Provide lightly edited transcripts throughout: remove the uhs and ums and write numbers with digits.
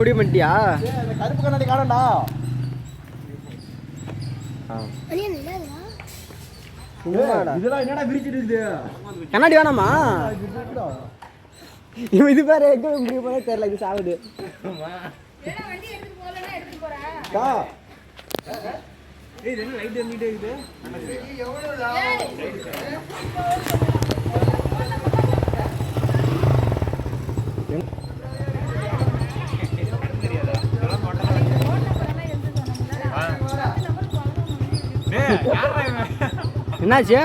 முடிய மாட்டியா? கருப்பு கண்ணாடி காணண்டா. இதெல்லாம் என்னடா விரிச்சிட்டு இருக்குது? கண்ணாடி வேணாமா? இவன் இது பாரு எங்க முடிய போல தெரியல. இது சாவுது. என்னாச்சு?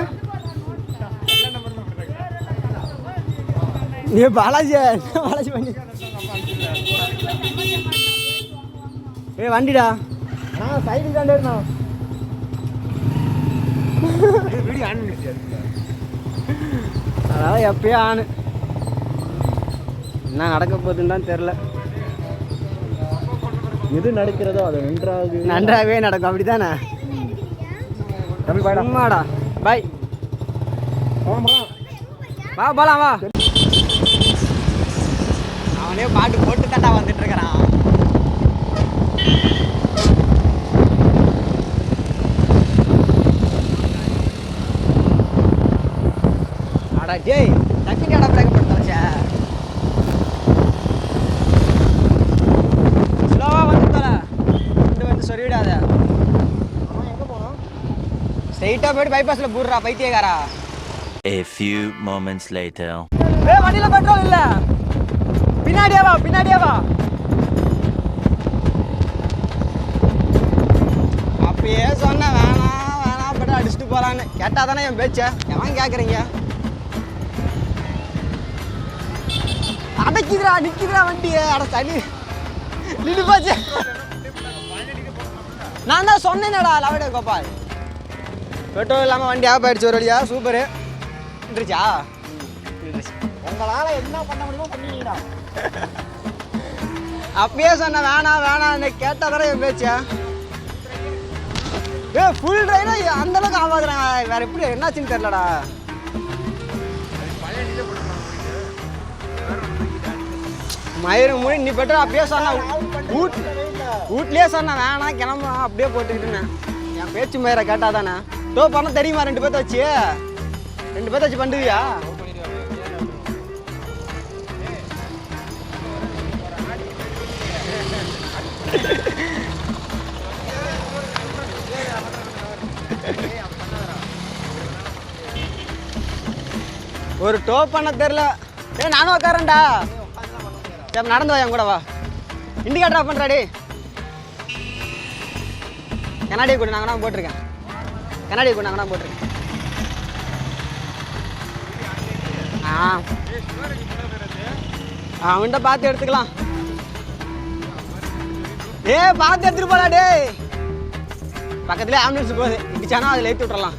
நீ பாலாஜி பாலாஜி வண்டி வண்டிடா. நான் சைடு தாண்டா. அதாவது எப்பயோ ஆணு என்ன நடக்க போகுதுன்னு தான் தெரில. எது நடக்கிறதோ அது நன்றாகவே நடக்கும். அப்படித்தானே? அம்மாடா பாய். வா போலாம் வா. அவனே பாட்டு போட்டு தாண்டா வந்துட்டு இருக்கிறான். அடா டேய் டக்குனு அடா பிரேக் போட்டாச்சே. ஸ்லோவா வந்துட்டல. வந்து சொல்லிடாத. அவன் எங்க போறான்? ஸ்ட்ரைட்டா போய் பைபாஸ்ல போடுறா பைத்தியக்காரா. A few moments later. ஏய் வண்டில பெட்ரோல் இல்ல. பின்னாடியே வா பின்னாடியே வா. அப்பயே சொன்ன வேணாம் பெட்ரோல் அடிச்சுட்டு போலான்னு. கேட்டா தானே என் பேச்ச. எவன் கேக்குறீங்க? அடக்கிதுடா நிக்குதுடா வண்டியே. அட தள்ளி நின்னு போச்சு. நான் தான் சொன்னேனடா லவடே கோபால். பெட்ரோல் இல்லாமல் வண்டி ஆஃப் ஆயிடுச்சு ஒரு வழியா. சூப்பரு. இருந்துச்சா? உங்களால் என்ன பண்ண முடியுமோ பண்ணிட்டா. அப்பயே சொன்ன வேணாம் கேட்டால் தானே என் பேச்சா. ஃபுல் ட்ரைனா அந்த அளவுக்கு ஆகாதுறாங்க. வேற எப்படி என்னாச்சுன்னு தெரிலடா. மயிறு முடி நீ பெட்ரோல் அப்பயே சொன்ன. வீட்லேயே சொன்னேன் வேணாம் கிளம்புறான். அப்படியே போட்டுக்கிட்டுனேன். என் பேச்சு மயிரை கேட்டா தானே. டோ பண்ண தெரியுமா? 2 பேர்த்த வச்சு பண்ணுவியா? ஒரு டோ பண்ண தெரியல. நானும் உட்காரேன்டா. நடந்து வா என் கூட வா. இண்டிகேட்டர் ஆஃப் பண்ணுறாடி. கண்ணாடியை கூட நாங்கள் போட்டிருக்கேன். அவன்கிட்ட பார்த்து எடுத்துக்கலாம். பார்த்து எடுத்துட்டு போடா டே. பக்கத்துலேயே ஆம்புலன்ஸ் போகுது. இடிச்சானா அதில் ஏற்றி விட்டுறலாம்.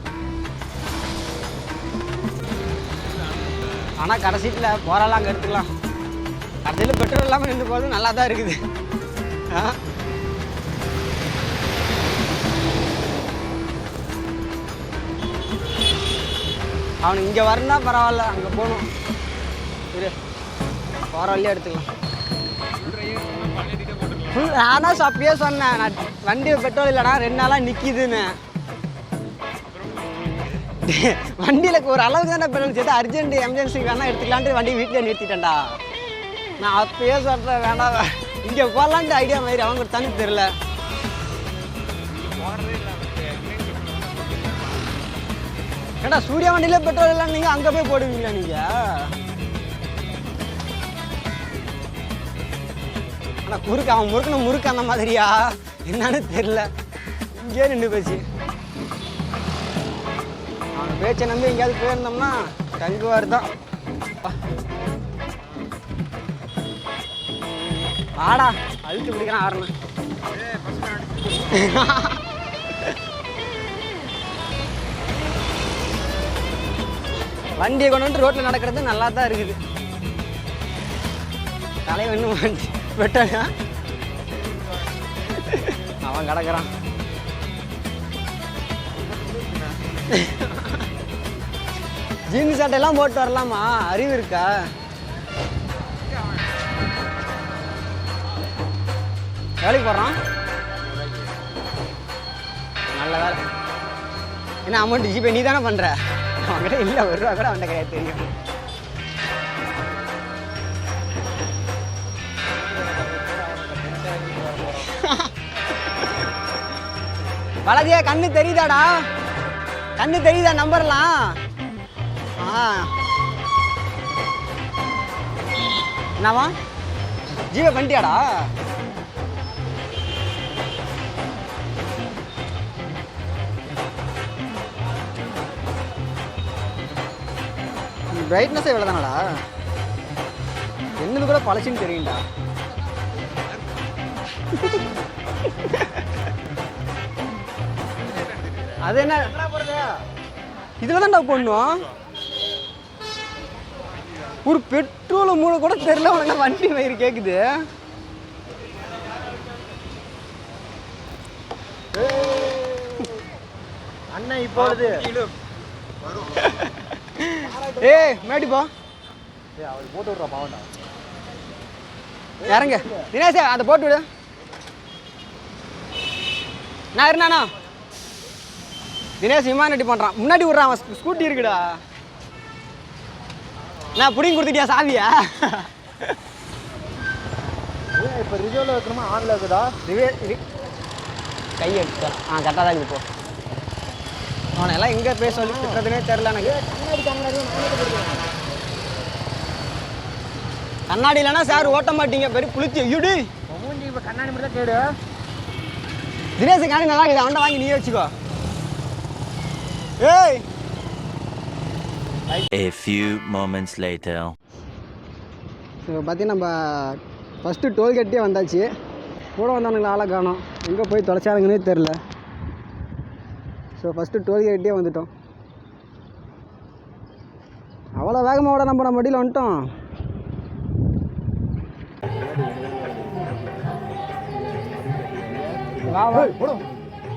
ஆனால் கடைசீட்டில் போகிறாலாம் அங்கே எடுத்துக்கலாம். கடைசியில் பெட்ரோல் இல்லாமல் நின்று போகிறது நல்லா தான் இருக்குது. அவனுக்கு இங்கே வரணும்னா பரவாயில்ல. அங்கே போகணும். சரி போகிற வழியாக எடுத்துக்கலாம். நானும் அப்பயே சொன்னேன். நான் வண்டி பெட்ரோல் இல்லைனா 2 நாளாக நிற்கிதுன்னு. வண்டியில் ஒரு அளவுக்கு தானே பெட்ரோல் சேர்த்து அர்ஜென்ட் எமர்ஜென்சிக்கு வேணால் எடுத்துக்கலான்ட்டு வண்டி வீட்டிலே நிறுத்திட்டேன்டா. நான் அப்பயே சொல்கிறேன் வேணாம் இங்கே போகலான்ட்டு ஐடியா மாதிரி. அவங்க ஒரு தனி தெரில. ஏடா சூர்யா வண்டியில பெட்ரோல் இல்லை. நீங்கள் அங்கே போய் போடுவீங்களா? நீங்கள் ஆனால் குறுக்கு அவன் முறுக்கு அந்த மாதிரியா என்னன்னு தெரில. இங்கேயே நின்று போச்சு. அவன் பேச்சை நம்பி எங்கேயாவது போயிருந்தோம்னா தங்குவார் தான். வாடா அழுத்து பிடிக்கிறான் ஆரணும். வண்டியை கொண்டு வந்து ரோட்டில் நடக்கிறது நல்லா தான் இருக்குது. தலைவன் வண்டி வெட்டானா அவன் கிடக்குறான். ஜீன்ஸ் சட்டையெல்லாம் போட்டு வரலாமா? அறிவு இருக்கா? வேலைக்கு போடுறான். நல்ல வேலை. என்ன அமௌண்ட் ஜிபே நீ தானே பண்ணுற? அவன்கிட்ட இல்லை, 1 ரூபா கூட அவன்கிட்ட கிடையாது, தெரியும். பாலாஜியா கண்ணு தெரியுதாடா? கண்ணு தெரியுதா நம்பர்லாம்? என்னவா ஜிபே பண்ணிட்டியாடா? பிரைட்னஸ் எவ்வளோ தானடா? என்னது கூட பழசுன்னு தெரியும்டா. அது என்ன இதில் தான்டா போடணும். ஒரு பெட்ரோல் மூளை கூட தெரியல உனக்கு. வண்டி வயிறு கேட்குது. அண்ணன் இப்பொழுது மேடிப்பா அவர் போட்டு விட்றா பாவண்டா. இறங்க தினேஷ், அதை போட்டு விடு. நான் இருந்தானா தினேஷ் விமானம் ரெடி பண்ணுறான். முன்னாடி விட்றான், அவன் ஸ்கூட்டி இருக்குடா. நான் பிடிங்கி கொடுத்துட்டியா சாவியா? இப்போ ரிசர்வில் வைக்கணுமா ஆனில் இருக்குதா? கை எடுத்து கரெக்டாக தான் இப்போ. அவனை எல்லாம் எங்கே பேச சொல்லி திட்டுறதுனே தெரில எனக்கு. கண்ணாடி இல்லைன்னா சார் ஓட்ட மாட்டீங்க, பெரிய புளிச்சி ஐயோடி. இப்போ கண்ணாடி மட்டும் தான் கேடு. தினேஷ் கண்ணாடி நல்லா இருக்குது, அவன்கிட்ட வாங்கி நீ வச்சுக்கோ. ஏய் A few moments later. இப்போ பார்த்தீங்கன்னா நம்ம ஃபஸ்ட்டு டோல்கேட்டே வந்தாச்சு. கூட வந்தவனுங்களை ஆளை காணோம், எங்கே போய் தொலைச்சானுங்கன்னே தெரில. ஸோ ஃபஸ்ட்டு டோல்கேட்டே வந்துட்டோம். அவ்வளோ வேகமாக நம்ம வண்டியில் வந்துட்டோம்.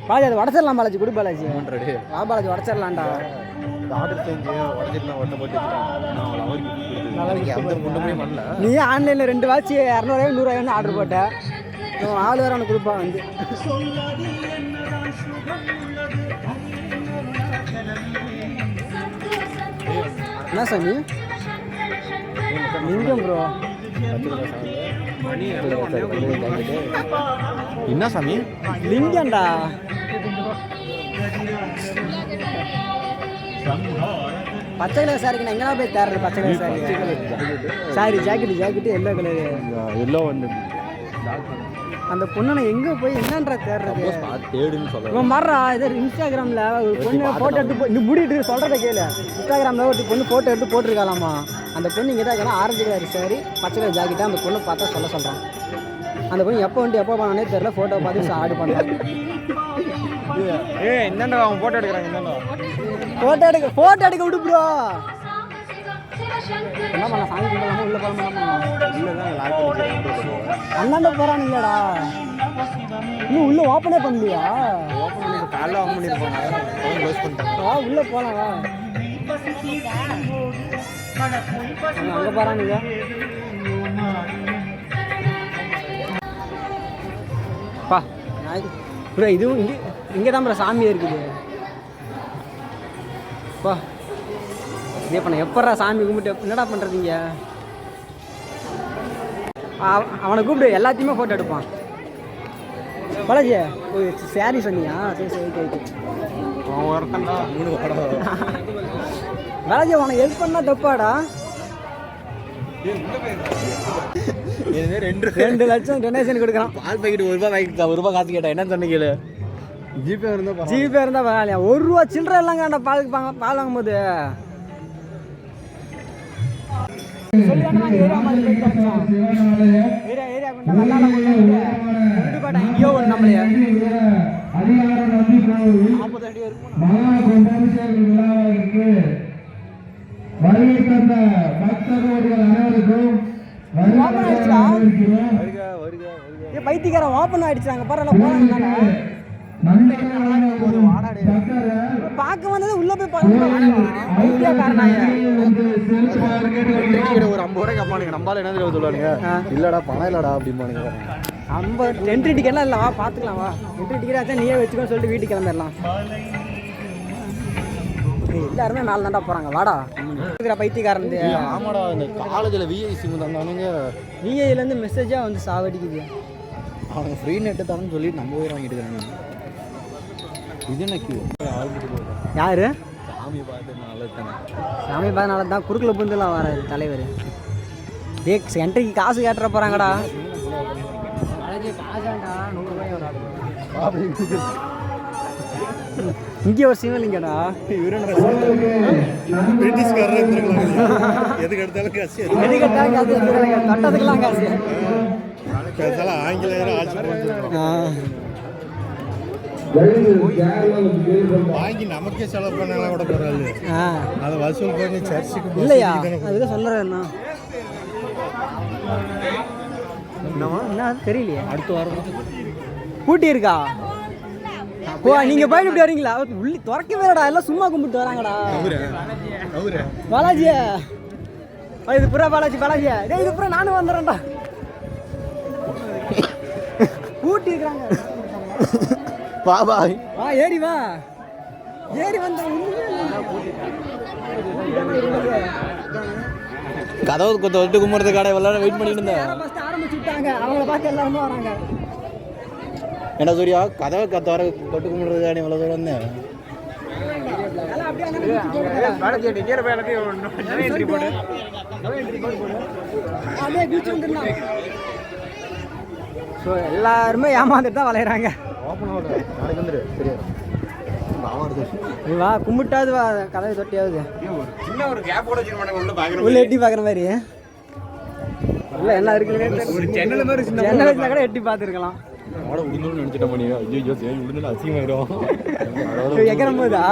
பாலாஜி அது உடச்சிடலாம். பாலாஜி கொடு பாலாஜி. வா பாலாஜி உடச்சிடலான்டா. ஆர்டர் செஞ்சு உடச்சிட்டு ஒட்ட போட்டு நீ ஆன்லைனில் 2 வாட்ச் 200 100 ஆர்டர் போட்ட. ஆள் வேறு அவனுக்கு கொடுப்பான் வந்து. என்ன சாமி லிங்கம் ப்ரோ? என்ன சாமி லிங்கம்டா. பச்சை கலர் சாரிக்கு நான் எங்கேனா போய் தேடுறது? பச்சை colour sorry jacket yellow colour. Yellow வந்து அந்த பொண்ணை நான் எங்கே போய் என்னன்றா தேடுறது? தேடுன்னு சொல்ல இவன் மாறா இது இன்ஸ்டாகிராமில் ஒரு பொண்ணு ஃபோட்டோ எடுத்து இந்த முடிட்டு சொல்கிறத கேளு. இன்ஸ்டாகிராமில் ஒரு பொண்ணு ஃபோட்டோ எடுத்து போட்டிருக்காளாமா. அந்த பொண்ணு இங்கே தான் இருக்கா, ஆரஞ்சு கலர் சாரி பச்சை கலர் ஜாக்கெட்டை. அந்த பொண்ணு பார்த்தா சொல்கிறான். அந்த பொண்ணு எப்போ வந்துட்டு எப்போ பண்ணானே தெரில. ஃபோட்டோ பார்த்து ஆர்டர் பண்ணலாம். என்னண்டா அவன் ஃபோட்டோ எடுக்கிறாங்க. என்னண்டா ஃபோட்டோ எடுக்க விடு ப்ரோ. என்ன பண்ண சாமி கும்பிடலாமா உள்ள போகலாமா? அண்ணாண்ட போகிறான் இல்லைடா, இன்னும் உள்ளே ஓப்பனே பண்ணலையா? ஓப்பன் பண்ணி காலைல ஓப்பன் பண்ணியிருப்பாங்க, க்ளோஸ் பண்ணிட்டாங்க. உள்ளே போகலாம். அங்கே போகிறானுங்க. பா ப்ரோ இதுவும் இங்கே தான் ப்ரோ சாமியாக இருக்குது. பா இதே பண்ண எப்படா சாமி கும்பிட்டு என்னடா பண்ணுறதுங்க? அவனை கூப்பிட்டு எல்லாத்தையுமே ஃபோட்டோ எடுப்பான். பாலாஜி சாரி சொன்னியா? சரி சரி ஓகே ஓகே. அவன் ஒருத்தன்டா 3 படம். பாலாஜி அவனை ஹெல்ப் பண்ணால் தப்பாடா. 2 லட்சம் டொனேஷன் கொடுக்குறான். பால் பாக்கெட் 1 ரூபா வாங்கி 1 ரூபா காசு கேட்டா என்ன சொன்ன கேளு. ஜிபே இருந்தால் பரவாயில்லையா? 1 ரூபா சில்லற எல்லாம் கேட்டா பால் வாங்கும்போது எங்கேயோ ஒன்று நம்மளையா பைத்தியக்காரன் ஓப்பன் ஆயிடுச்சாங்க பாரு. பார்க்க வந்தது உள்ள போய் ஒரு 50 ரூபாய்க்கு அம்மானுங்க. நம்மளால என்ன சொல்லுவானுங்க, இல்லடா பணம் இல்லடா அப்படிம்பானுங்க. என்ட்ரி டிக்கெட்லாம் இல்லை, வா பார்த்துக்கலாம், வா. என்ட்ரி டிக்கெட் ஆச்சா நீயே வச்சுக்கோன்னு சொல்லிட்டு வீட்டுக்கு கிளம்பிடலாம். எல்லாருமே மேலே தாண்டா போகிறாங்க, வாடா இருக்கிற பைத்தியக்காரன். ஆமாடா, இந்த காலேஜில் விஐ சிம் தந்தானுங்க, விஐலேருந்து மெசேஜாக வந்து சாவடிக்குது. அவங்க ஃப்ரீ நெட்டு தரேன்னு சொல்லி நம்ம போய் வாங்கிட்டு இருக்காங்க. இது எனக்கு யார் சாமி பார்த்ததுனால தானே, சாமி பார்த்தனால தான் குறுக்கில் புந்துலாம் வராது தலைவர். என்ட்ரிக்கு காசு கேட்டுற போகிறாங்கடா. காசாண்டா 100 ரூபாய் வராது. இங்கே ஒரு சிவலிங்கடா. பிரிட்டிஷ்காரர் எதுக்கு எடுத்தாலும் காசு, எதுக்கு எடுத்தாலும் காசு, தொட்டதுக்கெல்லாம் காசு. ஆங்கிலேயர் ஆட்சி வாங்கி நமக்கே செலவு பண்ணலாம் கூட பரவாயில்ல, அதை வசூல் பண்ணி சர்ச்சுக்கு இல்லையா? அதுதான் சொல்கிறேன். என்ன தெரியலையே. அடுத்த வாரம் பூட்டி இருக்கா? ஓ, நீங்க போயிட்டு இப்படி வரீங்களா? உள்ளி திறக்கவே இல்லடா, எல்லாம் சும்மா கும்பிட்டு வராங்கடா. பாலாஜி, இது புறா பாலாஜி. டேய், இது புறா நானும் வந்துடுறேன்டா. பூட்டி இருக்கிறாங்க. பாபா வா, ஏறி வா, ஏறி வந்தா கதவு கொத்த விட்டு கும்பிட்றது கடை எல்லாரும் வெயிட் பண்ணிட்டு இருந்தேன். ஆரம்பிச்சு விட்டாங்க, அவங்கள பார்த்து எல்லாருமே வராங்க. என்ன சூர்யா, கதவை வர தொட்டு கும்பிட்றது கடை இவ்வளோ தூரம் வந்தேன். ஸோ எல்லாருமே ஏமாந்துட்டு தான் விளையாடுறாங்க. வா, கும்பிட்டாவது வா, கதவை தொட்டியாவது உள்ள எட்டி பார்க்குற மாதிரி. உள்ள என்ன இருக்குன்னு ஜன்னல் வச்சுனா கூட எட்டி பார்த்துருக்கலாம். எக்கறம் போதா?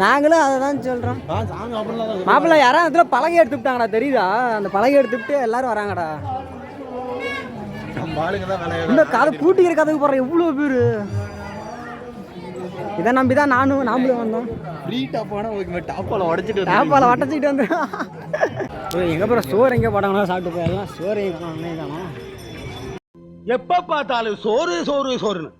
நாங்களும் அதை தான் சொல்கிறோம். மாப்பிள்ளை யாராவது இடத்துல பலகை எடுத்துட்டாங்கடா, தெரியுதா? அந்த பலகை எடுத்துட்டு எல்லாரும் வராங்கடா. இந்த கதை பூட்டிக்கிற கதைக்கு போடுற எவ்வளோ பேர். இதை நம்பி தான் நாமளும் வந்தோம். டாப்பால் உடச்சிட்டு வந்து எங்கே போகிற சோறு எங்கே போட்டாங்கன்னா சாப்பிட்டு போயிடலாம். சோறு எங்கே காணும். எப்ப பார்த்தாலும் சோறு சோறு சோறுன்னு